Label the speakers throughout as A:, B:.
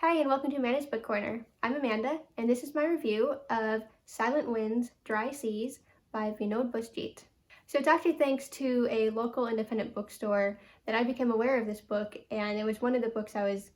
A: Hi, and welcome to Amanda's Book Corner. I'm Amanda, and this is my review of Silent Winds, Dry Seas by Vinod Busjeet. So it's actually thanks to a local independent bookstore that I became aware of this book, and it was one of the books I was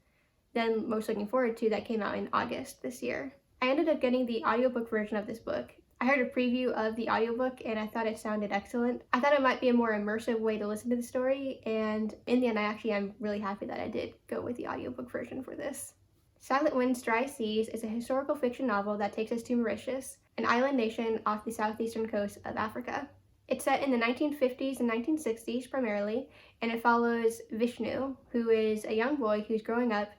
A: then most looking forward to that came out in August this year. I ended up getting the audiobook version of this book. I heard a preview of the audiobook and I thought it sounded excellent. I thought it might be a more immersive way to listen to the story, and in the end I actually am really happy that I did go with the audiobook version for this. Silent Winds, Dry Seas is a historical fiction novel that takes us to Mauritius, an island nation off the southeastern coast of Africa. It's set in the 1950s and 1960s primarily, and it follows Vishnu, who is a young boy who's growing up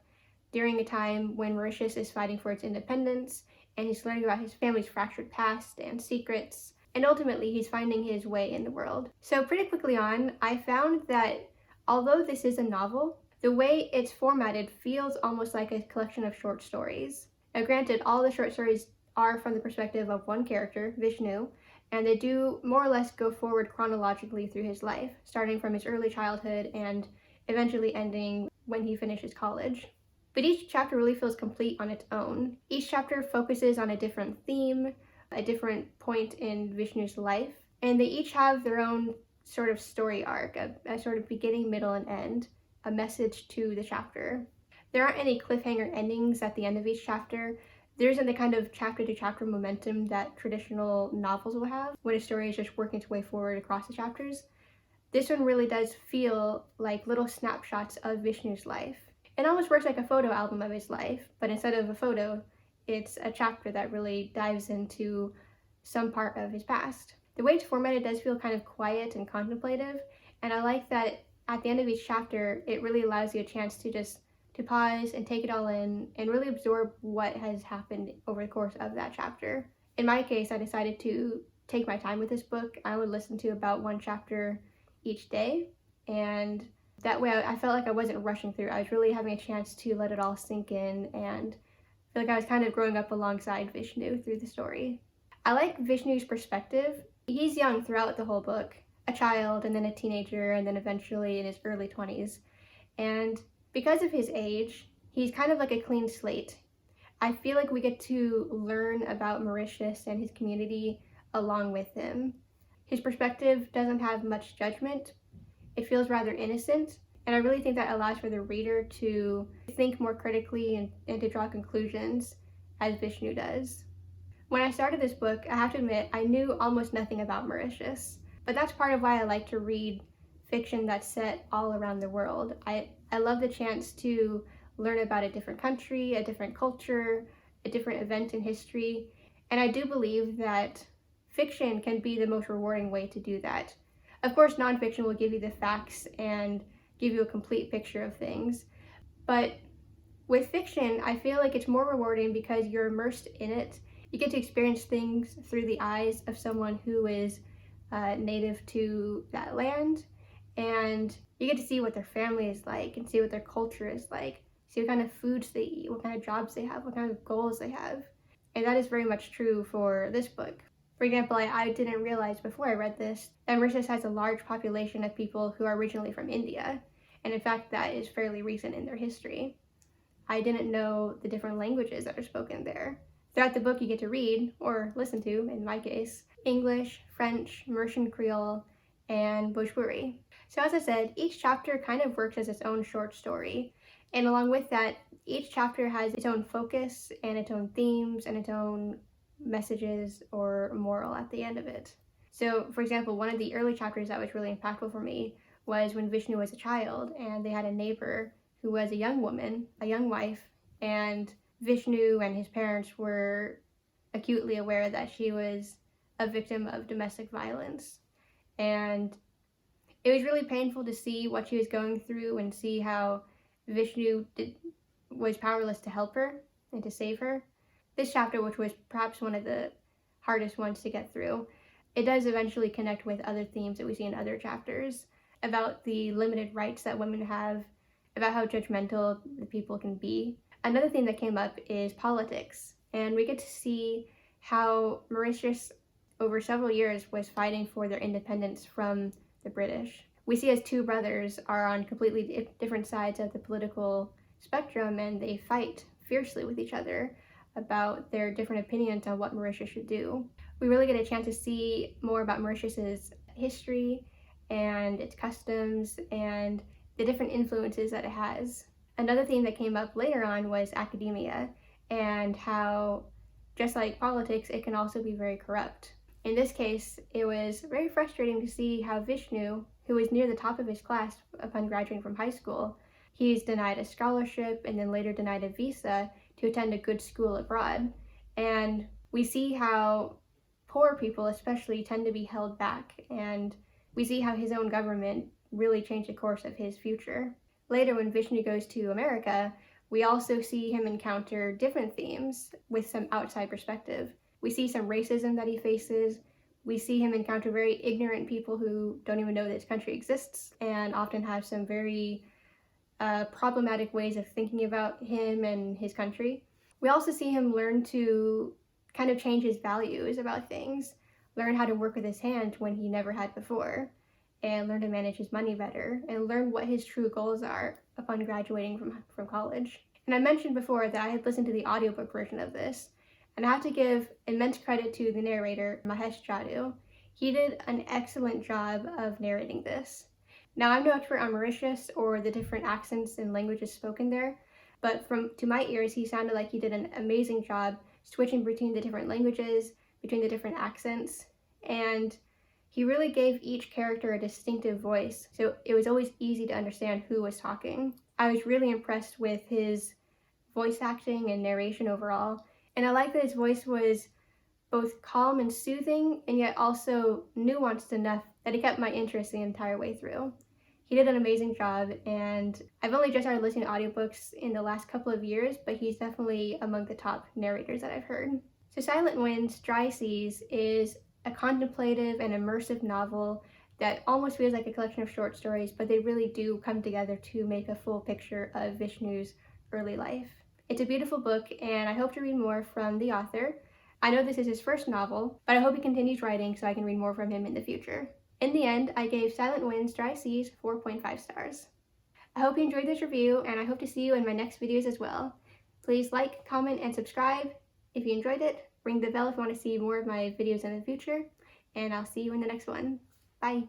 A: during a time when Mauritius is fighting for its independence, and he's learning about his family's fractured past and secrets, and ultimately he's finding his way in the world. So pretty quickly on, I found that although this is a novel, the way it's formatted feels almost like a collection of short stories. Now granted, all the short stories are from the perspective of one character, Vishnu, and they do more or less go forward chronologically through his life, starting from his early childhood and eventually ending when he finishes college. But each chapter really feels complete on its own. Each chapter focuses on a different theme, a different point in Vishnu's life, and they each have their own sort of story arc, a sort of beginning, middle, and end, a message to the chapter. There aren't any cliffhanger endings at the end of each chapter. There isn't the kind of chapter-to-chapter momentum that traditional novels will have when a story is just working its way forward across the chapters. This one really does feel like little snapshots of Vishnu's life. It almost works like a photo album of his life, but instead of a photo, it's a chapter that really dives into some part of his past. The way it's formatted does feel kind of quiet and contemplative, and I like that at the end of each chapter, it really allows you a chance to pause and take it all in and really absorb what has happened over the course of that chapter. In my case, I decided to take my time with this book. I would listen to about one chapter each day, and that way I felt like I wasn't rushing through. I was really having a chance to let it all sink in and feel like I was kind of growing up alongside Vishnu through the story. I like Vishnu's perspective. He's young throughout the whole book, a child and then a teenager and then eventually in his early 20s. And because of his age, he's kind of like a clean slate. I feel like we get to learn about Mauritius and his community along with him. His perspective doesn't have much judgment. It feels rather innocent, and I really think that allows for the reader to think more critically and to draw conclusions as Vishnu does. When I started this book, I have to admit, I knew almost nothing about Mauritius. But that's part of why I like to read fiction that's set all around the world. I love the chance to learn about a different country, a different culture, a different event in history, and I do believe that fiction can be the most rewarding way to do that. Of course, nonfiction will give you the facts and give you a complete picture of things, but with fiction, I feel like it's more rewarding because you're immersed in it. You get to experience things through the eyes of someone who is native to that land, and you get to see what their family is like and see what their culture is like, see what kind of foods they eat, what kind of jobs they have, what kind of goals they have. And that is very much true for this book. For example, I didn't realize before I read this that Mauritius has a large population of people who are originally from India, and in fact that is fairly recent in their history. I didn't know the different languages that are spoken there. Throughout the book you get to read, or listen to in my case, English, French, Mercian Creole, and Bhojpuri. So as I said, each chapter kind of works as its own short story, and along with that, each chapter has its own focus and its own themes and its own messages or moral at the end of it. So for example, one of the early chapters that was really impactful for me was when Vishnu was a child and they had a neighbor who was a young woman, a young wife, and Vishnu and his parents were acutely aware that she was a victim of domestic violence. And it was really painful to see what she was going through and see how Vishnu was powerless to help her and to save her. This chapter, which was perhaps one of the hardest ones to get through, it does eventually connect with other themes that we see in other chapters about the limited rights that women have, about how judgmental the people can be. Another theme that came up is politics, and we get to see how Mauritius over several years was fighting for their independence from the British. We see as two brothers are on completely different sides of the political spectrum, and they fight fiercely with each other about their different opinions on what Mauritius should do. We really get a chance to see more about Mauritius's history and its customs and the different influences that it has. Another theme that came up later on was academia and how, just like politics, it can also be very corrupt. In this case, it was very frustrating to see how Vishnu, who was near the top of his class upon graduating from high school, he's denied a scholarship and then later denied a visa to attend a good school abroad. And we see how poor people especially tend to be held back, and we see how his own government really changed the course of his future. Later, when Vishnu goes to America, we also see him encounter different themes with some outside perspective. We see some racism that he faces. We see him encounter very ignorant people who don't even know this country exists and often have some very problematic ways of thinking about him and his country. We also see him learn to kind of change his values about things, learn how to work with his hands when he never had before, and learn to manage his money better, and learn what his true goals are upon graduating from college. And I mentioned before that I had listened to the audiobook version of this, and I have to give immense credit to the narrator, Mahesh Jadoo. He did an excellent job of narrating this. Now, I'm no expert on Mauritius or the different accents and languages spoken there, but to my ears, he sounded like he did an amazing job switching between the different languages, between the different accents, and he really gave each character a distinctive voice, so it was always easy to understand who was talking. I was really impressed with his voice acting and narration overall, and I like that his voice was both calm and soothing, and yet also nuanced enough that it kept my interest the entire way through. He did an amazing job, and I've only just started listening to audiobooks in the last couple of years, but he's definitely among the top narrators that I've heard. So Silent Winds, Dry Seas is a contemplative and immersive novel that almost feels like a collection of short stories, but they really do come together to make a full picture of Vishnu's early life. It's a beautiful book, and I hope to read more from the author. I know this is his first novel, but I hope he continues writing so I can read more from him in the future. In the end, I gave Silent Winds, Dry Seas 4.5 stars. I hope you enjoyed this review, and I hope to see you in my next videos as well. Please like, comment, and subscribe if you enjoyed it. Ring the bell if you want to see more of my videos in the future, and I'll see you in the next one. Bye!